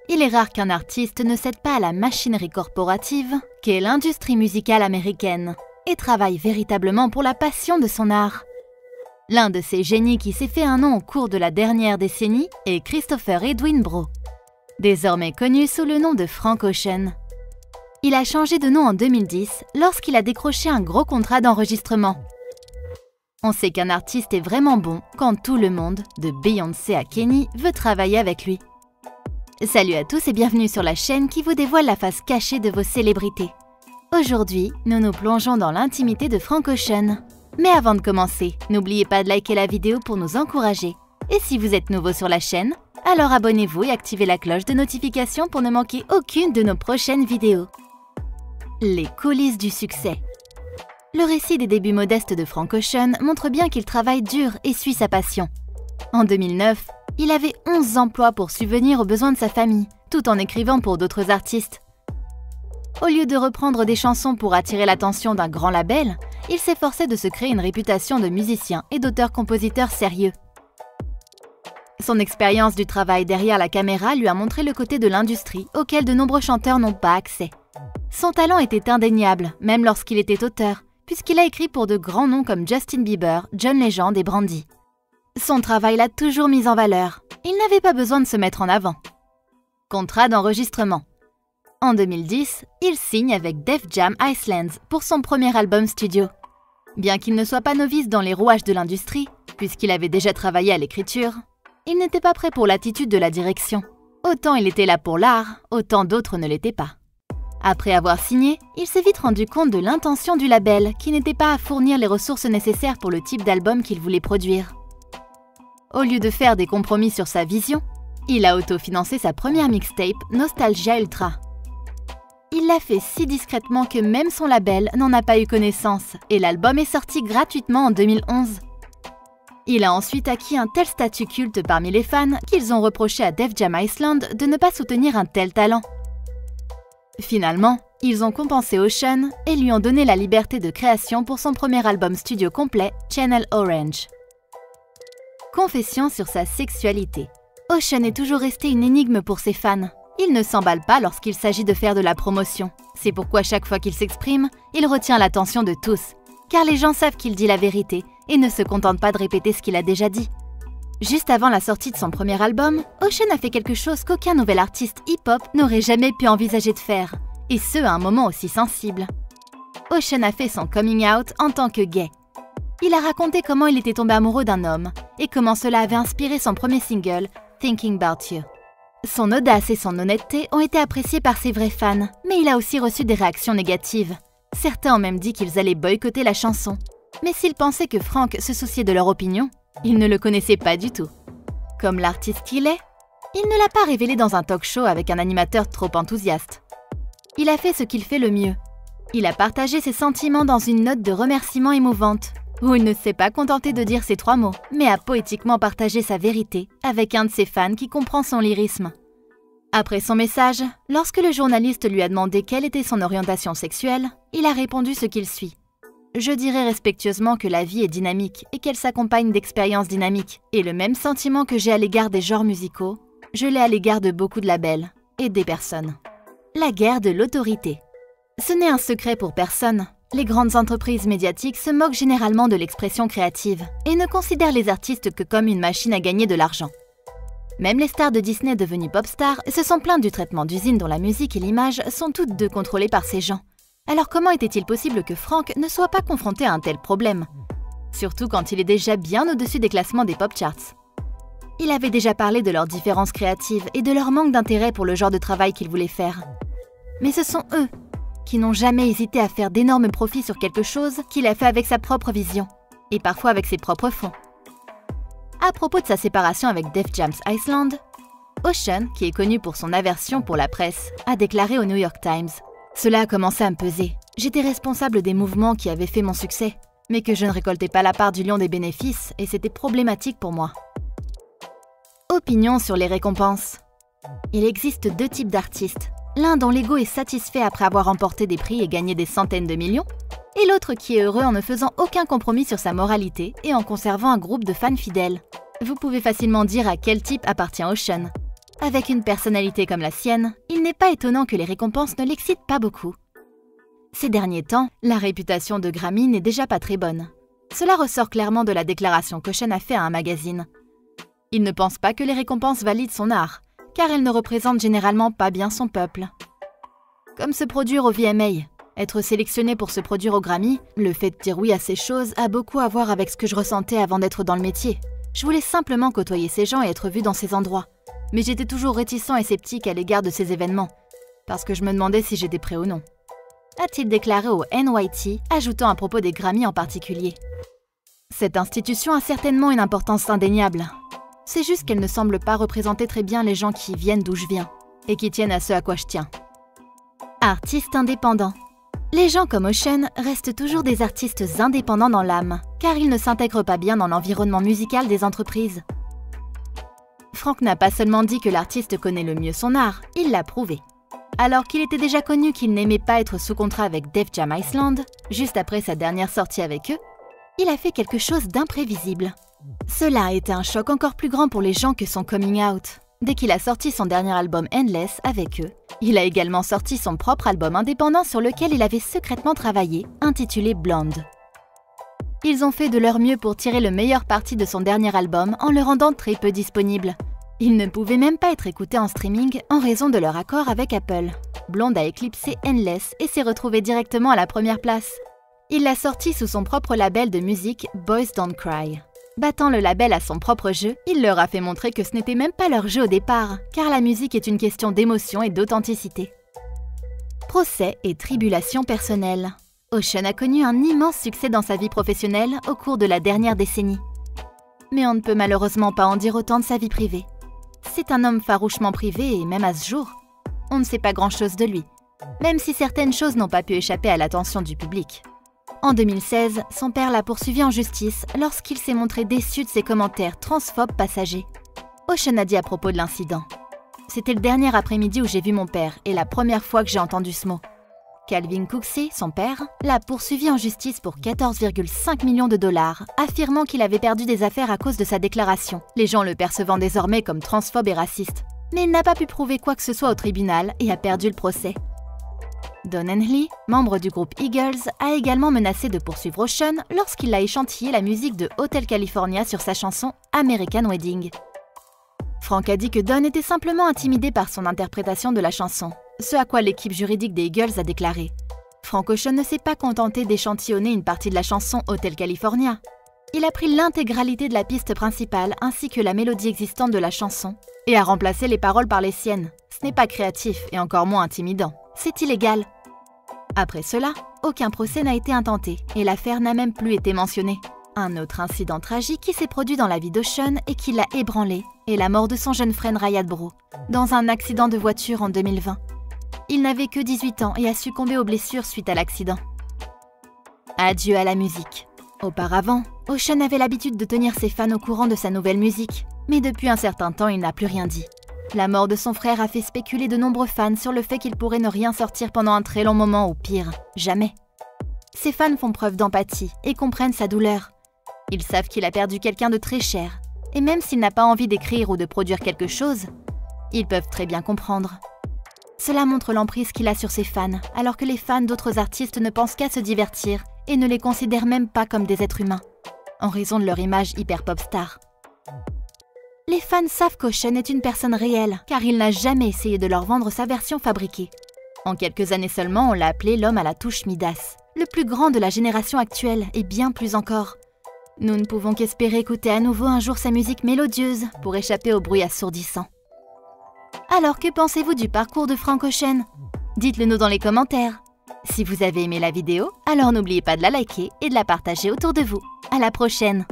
Il est rare qu'un artiste ne cède pas à la machinerie corporative qu'est l'industrie musicale américaine et travaille véritablement pour la passion de son art. L'un de ces génies qui s'est fait un nom au cours de la dernière décennie est Christopher Edwin Breau, désormais connu sous le nom de Frank Ocean. Il a changé de nom en 2010 lorsqu'il a décroché un gros contrat d'enregistrement. On sait qu'un artiste est vraiment bon quand tout le monde, de Beyoncé à Kenny, veut travailler avec lui. Salut à tous et bienvenue sur la chaîne qui vous dévoile la face cachée de vos célébrités. Aujourd'hui, nous nous plongeons dans l'intimité de Frank Ocean. Mais avant de commencer, n'oubliez pas de liker la vidéo pour nous encourager. Et si vous êtes nouveau sur la chaîne, alors abonnez-vous et activez la cloche de notification pour ne manquer aucune de nos prochaines vidéos. Les coulisses du succès. Le récit des débuts modestes de Frank Ocean montre bien qu'il travaille dur et suit sa passion. En 2009, il avait 11 emplois pour subvenir aux besoins de sa famille, tout en écrivant pour d'autres artistes. Au lieu de reprendre des chansons pour attirer l'attention d'un grand label, il s'efforçait de se créer une réputation de musicien et d'auteur-compositeur sérieux. Son expérience du travail derrière la caméra lui a montré le côté de l'industrie auquel de nombreux chanteurs n'ont pas accès. Son talent était indéniable, même lorsqu'il était auteur, puisqu'il a écrit pour de grands noms comme Justin Bieber, John Legend et Brandy. Son travail l'a toujours mis en valeur. Il n'avait pas besoin de se mettre en avant. Contrat d'enregistrement. En 2010, il signe avec Def Jam Iceland pour son premier album studio. Bien qu'il ne soit pas novice dans les rouages de l'industrie, puisqu'il avait déjà travaillé à l'écriture, il n'était pas prêt pour l'attitude de la direction. Autant il était là pour l'art, autant d'autres ne l'étaient pas. Après avoir signé, il s'est vite rendu compte de l'intention du label, qui n'était pas à fournir les ressources nécessaires pour le type d'album qu'il voulait produire. Au lieu de faire des compromis sur sa vision, il a autofinancé sa première mixtape, Nostalgia Ultra. Il l'a fait si discrètement que même son label n'en a pas eu connaissance, et l'album est sorti gratuitement en 2011. Il a ensuite acquis un tel statut culte parmi les fans qu'ils ont reproché à Def Jam Iceland de ne pas soutenir un tel talent. Finalement, ils ont compensé Ocean et lui ont donné la liberté de création pour son premier album studio complet, Channel Orange. Confession sur sa sexualité. Ocean est toujours resté une énigme pour ses fans. Il ne s'emballe pas lorsqu'il s'agit de faire de la promotion. C'est pourquoi chaque fois qu'il s'exprime, il retient l'attention de tous. Car les gens savent qu'il dit la vérité et ne se contentent pas de répéter ce qu'il a déjà dit. Juste avant la sortie de son premier album, Ocean a fait quelque chose qu'aucun nouvel artiste hip-hop n'aurait jamais pu envisager de faire. Et ce, à un moment aussi sensible. Ocean a fait son coming out en tant que gay. Il a raconté comment il était tombé amoureux d'un homme et comment cela avait inspiré son premier single, Thinking About You. Son audace et son honnêteté ont été appréciés par ses vrais fans, mais il a aussi reçu des réactions négatives. Certains ont même dit qu'ils allaient boycotter la chanson. Mais s'ils pensaient que Frank se souciait de leur opinion, ils ne le connaissaient pas du tout. Comme l'artiste qu'il est, il ne l'a pas révélé dans un talk-show avec un animateur trop enthousiaste. Il a fait ce qu'il fait le mieux. Il a partagé ses sentiments dans une note de remerciement émouvante, où il ne s'est pas contenté de dire ces 3 mots, mais a poétiquement partagé sa vérité avec un de ses fans qui comprend son lyrisme. Après son message, lorsque le journaliste lui a demandé quelle était son orientation sexuelle, il a répondu ce qu'il suit. Je dirais respectueusement que la vie est dynamique et qu'elle s'accompagne d'expériences dynamiques. Et le même sentiment que j'ai à l'égard des genres musicaux, je l'ai à l'égard de beaucoup de labels et des personnes. La guerre de l'autorité. Ce n'est un secret pour personne. Les grandes entreprises médiatiques se moquent généralement de l'expression créative et ne considèrent les artistes que comme une machine à gagner de l'argent. Même les stars de Disney devenues pop stars se sont plaintes du traitement d'usine dont la musique et l'image sont toutes deux contrôlées par ces gens. Alors comment était-il possible que Frank ne soit pas confronté à un tel problème? Surtout quand il est déjà bien au-dessus des classements des pop charts. Il avait déjà parlé de leurs différences créatives et de leur manque d'intérêt pour le genre de travail qu'ils voulaient faire. Mais ce sont eux qui n'ont jamais hésité à faire d'énormes profits sur quelque chose qu'il a fait avec sa propre vision, et parfois avec ses propres fonds. À propos de sa séparation avec Def Jam Iceland, Ocean, qui est connu pour son aversion pour la presse, a déclaré au New York Times: « Cela a commencé à me peser. J'étais responsable des mouvements qui avaient fait mon succès, mais que je ne récoltais pas la part du lion des bénéfices et c'était problématique pour moi. » Opinion sur les récompenses. Il existe 2 types d'artistes. L'un dont l'ego est satisfait après avoir remporté des prix et gagné des centaines de millions, et l'autre qui est heureux en ne faisant aucun compromis sur sa moralité et en conservant un groupe de fans fidèles. Vous pouvez facilement dire à quel type appartient Ocean. Avec une personnalité comme la sienne, il n'est pas étonnant que les récompenses ne l'excitent pas beaucoup. Ces derniers temps, la réputation de Grammy n'est déjà pas très bonne. Cela ressort clairement de la déclaration qu'Ocean a faite à un magazine. Il ne pense pas que les récompenses valident son art, car elles ne représentent généralement pas bien son peuple. Comme se produire au VMA, être sélectionné pour se produire au Grammy, le fait de dire oui à ces choses a beaucoup à voir avec ce que je ressentais avant d'être dans le métier. Je voulais simplement côtoyer ces gens et être vu dans ces endroits. Mais j'étais toujours réticent et sceptique à l'égard de ces événements, parce que je me demandais si j'étais prêt ou non. A-t-il déclaré au NYT, ajoutant à propos des Grammys en particulier. Cette institution a certainement une importance indéniable. C'est juste qu'elle ne semble pas représenter très bien les gens qui viennent d'où je viens, et qui tiennent à ce à quoi je tiens. Artistes indépendants. Les gens comme Ocean restent toujours des artistes indépendants dans l'âme, car ils ne s'intègrent pas bien dans l'environnement musical des entreprises. Frank n'a pas seulement dit que l'artiste connaît le mieux son art, il l'a prouvé. Alors qu'il était déjà connu qu'il n'aimait pas être sous contrat avec Def Jam Iceland, juste après sa dernière sortie avec eux, il a fait quelque chose d'imprévisible. Cela a été un choc encore plus grand pour les gens que son coming out. Dès qu'il a sorti son dernier album Endless avec eux, il a également sorti son propre album indépendant sur lequel il avait secrètement travaillé, intitulé Blonde. Ils ont fait de leur mieux pour tirer le meilleur parti de son dernier album en le rendant très peu disponible. Il ne pouvait même pas être écouté en streaming en raison de leur accord avec Apple. Blonde a éclipsé Endless et s'est retrouvé directement à la première place. Il l'a sorti sous son propre label de musique Boys Don't Cry. Battant le label à son propre jeu, il leur a fait montrer que ce n'était même pas leur jeu au départ, car la musique est une question d'émotion et d'authenticité. Procès et tribulations personnelles. Ocean a connu un immense succès dans sa vie professionnelle au cours de la dernière décennie. Mais on ne peut malheureusement pas en dire autant de sa vie privée. C'est un homme farouchement privé et même à ce jour, on ne sait pas grand-chose de lui, même si certaines choses n'ont pas pu échapper à l'attention du public. En 2016, son père l'a poursuivi en justice lorsqu'il s'est montré déçu de ses commentaires transphobes passagers. Ocean a dit à propos de l'incident. « C'était le dernier après-midi où j'ai vu mon père et la première fois que j'ai entendu ce mot. Calvin Cooksey, son père, l'a poursuivi en justice pour 14,5 millions de dollars, affirmant qu'il avait perdu des affaires à cause de sa déclaration, les gens le percevant désormais comme transphobe et raciste. Mais il n'a pas pu prouver quoi que ce soit au tribunal et a perdu le procès. » Don Henley, membre du groupe Eagles, a également menacé de poursuivre Ocean lorsqu'il a échantillé la musique de Hotel California sur sa chanson American Wedding. Frank a dit que Don était simplement intimidé par son interprétation de la chanson, ce à quoi l'équipe juridique des Eagles a déclaré. Frank Ocean ne s'est pas contenté d'échantillonner une partie de la chanson Hotel California. Il a pris l'intégralité de la piste principale ainsi que la mélodie existante de la chanson et a remplacé les paroles par les siennes. Ce n'est pas créatif et encore moins intimidant. C'est illégal. Après cela, aucun procès n'a été intenté et l'affaire n'a même plus été mentionnée. Un autre incident tragique qui s'est produit dans la vie d'Ocean et qui l'a ébranlé est la mort de son jeune frère Ryan Bro, dans un accident de voiture en 2020. Il n'avait que 18 ans et a succombé aux blessures suite à l'accident. Adieu à la musique. Auparavant, Ocean avait l'habitude de tenir ses fans au courant de sa nouvelle musique, mais depuis un certain temps, il n'a plus rien dit. La mort de son frère a fait spéculer de nombreux fans sur le fait qu'il pourrait ne rien sortir pendant un très long moment ou pire, jamais. Ses fans font preuve d'empathie et comprennent sa douleur. Ils savent qu'il a perdu quelqu'un de très cher, et même s'il n'a pas envie d'écrire ou de produire quelque chose, ils peuvent très bien comprendre. Cela montre l'emprise qu'il a sur ses fans, alors que les fans d'autres artistes ne pensent qu'à se divertir et ne les considèrent même pas comme des êtres humains, en raison de leur image hyper pop star. Les fans savent qu'Ocean est une personne réelle, car il n'a jamais essayé de leur vendre sa version fabriquée. En quelques années seulement, on l'a appelé l'homme à la touche Midas, le plus grand de la génération actuelle et bien plus encore. Nous ne pouvons qu'espérer écouter à nouveau un jour sa musique mélodieuse pour échapper au bruit assourdissant. Alors que pensez-vous du parcours de Frank Ocean? Dites-le nous dans les commentaires. Si vous avez aimé la vidéo, alors n'oubliez pas de la liker et de la partager autour de vous. À la prochaine!